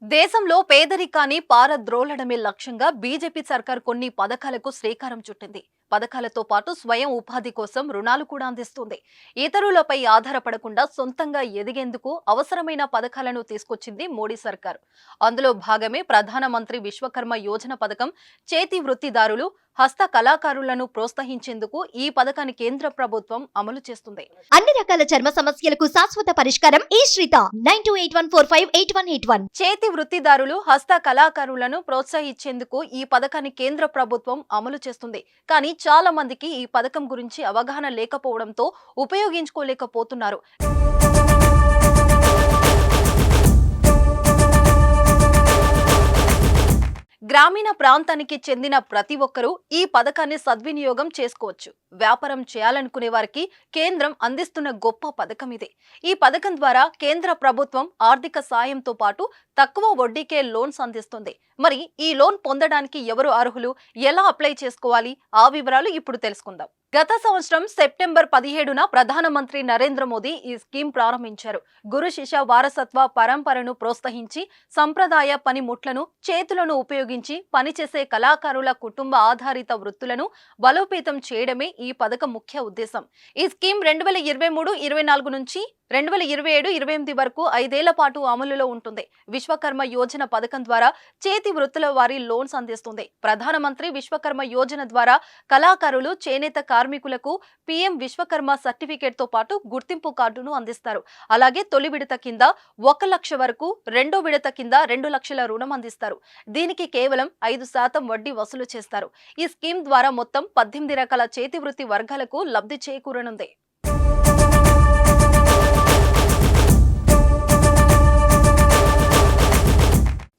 దేశంలో పేదరికాన్ని పారద్రోలడమే లక్ష్యంగా బీజేపీ సర్కార్ కొన్ని పథకాలకు శ్రీకారం చుట్టింది. పథకాలతో పాటు స్వయం ఉపాధి కోసం రుణాలు కూడా అందిస్తుంది. ఇతరులపై ఆధారపడకుండా సొంతంగా ఎదిగేందుకు అవసరమైన పథకాలను తీసుకొచ్చింది మోడీ సర్కార్. అందులో భాగమే ప్రధానమంత్రి విశ్వకర్మ యోజన పథకం. చేతి వృత్తిదారులు, హస్త కళాకారులను ప్రోత్సహించేందుకు ఈ పథకాన్ని కేంద్ర ప్రభుత్వం అమలు చేస్తుంది. అన్ని రకాల చర్మ సమస్యలకు శాశ్వత పరిష్కారం ఈ శ్రీత 9281458181. చేతి వృత్తిదారులు, హస్త కళాకారులను ప్రోత్సహించేందుకు ఈ పథకాన్ని కేంద్ర ప్రభుత్వం అమలు చేస్తుంది. కానీ చాలా మందికి ఈ పథకం గురించి అవగాహన లేకపోవడంతో ఉపయోగించుకోలేకపోతున్నారు. గ్రామీణ ప్రాంతానికి చెందిన ప్రతి ఒక్కరూ ఈ పథకాన్ని సద్వినియోగం చేసుకోవచ్చు. వ్యాపారం చేయాలనుకునే వారికి కేంద్రం అందిస్తున్న గొప్ప పథకం ఇది. ఈ పథకం ద్వారా కేంద్ర ప్రభుత్వం ఆర్థిక సాయంతో పాటు తక్కువ వడ్డీకే లోన్స్ అందిస్తుంది. మరి ఈ లోన్ పొందడానికి ఎవరు అర్హులు, ఎలా అప్లై చేసుకోవాలి, ఆ వివరాలు ఇప్పుడు తెలుసుకుందాం. గత సంవత్సరం సెప్టెంబర్ 17న ప్రధానమంత్రి నరేంద్ర మోదీ ఈ స్కీమ్ ప్రారంభించారు. గురు శిష్య వారసత్వ పరంపరను ప్రోత్సహించి సంప్రదాయ పనిముట్లను, చేతులను ఉపయోగించి పనిచేసే కళాకారుల కుటుంబ ఆధారిత వృత్తులను బలోపేతం చేయడమే ఈ పథకం ముఖ్య ఉద్దేశం. ఈ స్కీమ్ 2023-24 నుంచి 2027-28 వరకు 5 ఏళ్ల పాటు అమలులో ఉంటుంది. విశ్వకర్మ యోజన పథకం ద్వారా చేతి వృత్తుల వారి లోన్స్ అందిస్తుంది. ప్రధానమంత్రి విశ్వకర్మ యోజన ద్వారా కళాకారులు, చేనేత కార్మికులకు పీఎం విశ్వకర్మ సర్టిఫికేట్ తో పాటు గుర్తింపు కార్డును అందిస్తారు. అలాగే తొలి విడత కింద 1 లక్ష వరకు, రెండో విడత కింద 2 లక్షల రుణం అందిస్తారు. దీనికి కేవలం 5% వడ్డీ వసూలు చేస్తారు. ఈ స్కీమ్ ద్వారా మొత్తం 18 రకాల చేతి వృత్తి వర్గాలకు లబ్ధి చేకూరనుంది.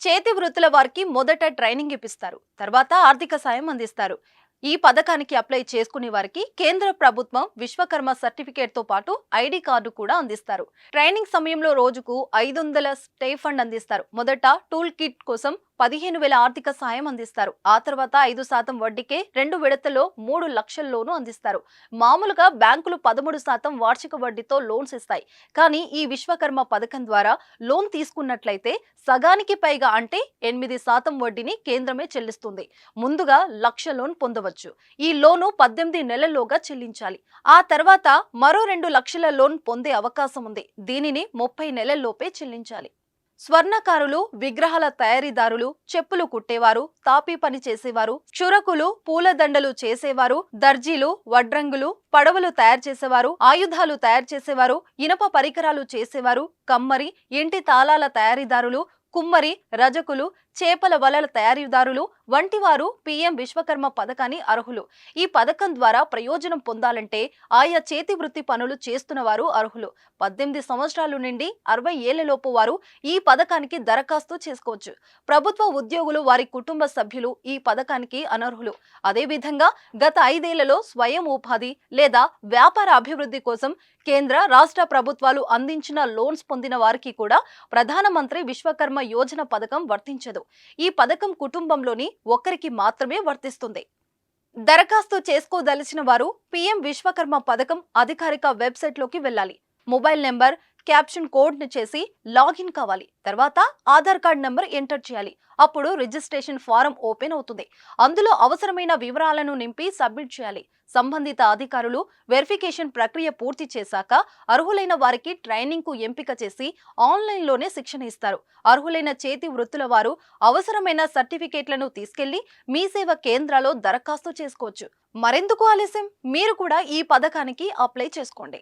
చేతి వృత్తుల వారికి మొదట ట్రైనింగ్ ఇప్పిస్తారు. తర్వాత ఆర్థిక సాయం అందిస్తారు. ఈ పథకానికి అప్లై చేసుకునే వారికి కేంద్ర ప్రభుత్వం విశ్వకర్మ సర్టిఫికేట్ తో పాటు ఐడి కార్డు కూడా అందిస్తారు. ట్రైనింగ్ సమయంలో రోజుకు 500 స్టే ఫండ్ అందిస్తారు. మొదట టూల్ కిట్ కోసం 15,000 ఆర్థిక సాయం అందిస్తారు. ఆ తర్వాత 5% వడ్డీకే 2 విడతల్లో 3 లక్షల లోను అందిస్తారు. మామూలుగా బ్యాంకులు 13% వార్షిక వడ్డీతో లోన్స్ ఇస్తాయి. కానీ ఈ విశ్వకర్మ పథకం ద్వారా లోన్ తీసుకున్నట్లయితే సగానికి పైగా, అంటే 8% వడ్డీని కేంద్రమే చెల్లిస్తుంది. ముందుగా 1 లక్ష లోన్ పొందవచ్చు. ఈ లోను 18 నెలల్లోగా చెల్లించాలి. ఆ తర్వాత మరో 2 లక్షల లోన్ పొందే అవకాశం ఉంది. దీనిని 30 నెలల్లోపే చెల్లించాలి. స్వర్ణకారులు, విగ్రహాల తయారీదారులు, చెప్పులు కుట్టేవారు, తాపీ పని చేసేవారు, క్షురకులు, పూలదండలు చేసేవారు, దర్జీలు, వడ్రంగులు, పడవలు తయారు చేసేవారు, ఆయుధాలు తయారు చేసేవారు, ఇనప పరికరాలు చేసేవారు, కమ్మరి, ఇంటి తాళాల తయారీదారులు, కుమ్మరి, రజకులు, చేపల వలల తయారీదారులు వంటి వారు పీఎం విశ్వకర్మ పథకాన్ని అర్హులు. ఈ పథకం ద్వారా ప్రయోజనం పొందాలంటే ఆయా చేతి వృత్తి పనులు చేస్తున్న వారు అర్హులు. 18 సంవత్సరాల నుండి 60 ఏళ్లలోపు వారు ఈ పథకానికి దరఖాస్తు చేసుకోవచ్చు. ప్రభుత్వ ఉద్యోగులు, వారి కుటుంబ సభ్యులు ఈ పథకానికి అనర్హులు. అదేవిధంగా గత 5 ఏళ్లలో స్వయం ఉపాధి లేదా వ్యాపార అభివృద్ధి కోసం కేంద్ర, రాష్ట్ర ప్రభుత్వాలు అందించిన లోన్స్ పొందిన వారికి కూడా ప్రధానమంత్రి విశ్వకర్మ యోజన పథకం వర్తించదు. ఈ పథకం కుటుంబంలోని ఒక్కరికి మాత్రమే వర్తిస్తుంది. దరఖాస్తు చేసుకోదలిచిన వారు పీఎం విశ్వకర్మ పథకం అధికారిక వెబ్సైట్ లోకి వెళ్ళాలి. మొబైల్ నెంబర్, క్యాప్షన్ కోడ్ ని చేసి లాగిన్ కావాలి. తర్వాత ఆధార్ కార్డ్ నెంబర్ ఎంటర్ చేయాలి. అప్పుడు రిజిస్ట్రేషన్ ఫారం ఓపెన్ అవుతుంది. అందులో అవసరమైన వివరాలను నింపి సబ్మిట్ చేయాలి. సంబంధిత అధికారులు వెరిఫికేషన్ ప్రక్రియ పూర్తి చేశాక అర్హులైన వారికి ట్రైనింగ్ కు ఎంపిక చేసి ఆన్లైన్లోనే శిక్షణ ఇస్తారు. అర్హులైన చేతి వృత్తుల వారు అవసరమైన సర్టిఫికేట్లను తీసుకెళ్లి మీ సేవ కేంద్రాల్లో దరఖాస్తు చేసుకోవచ్చు. మరెందుకు ఆలస్యం? మీరు కూడా ఈ పథకానికి అప్లై చేసుకోండి.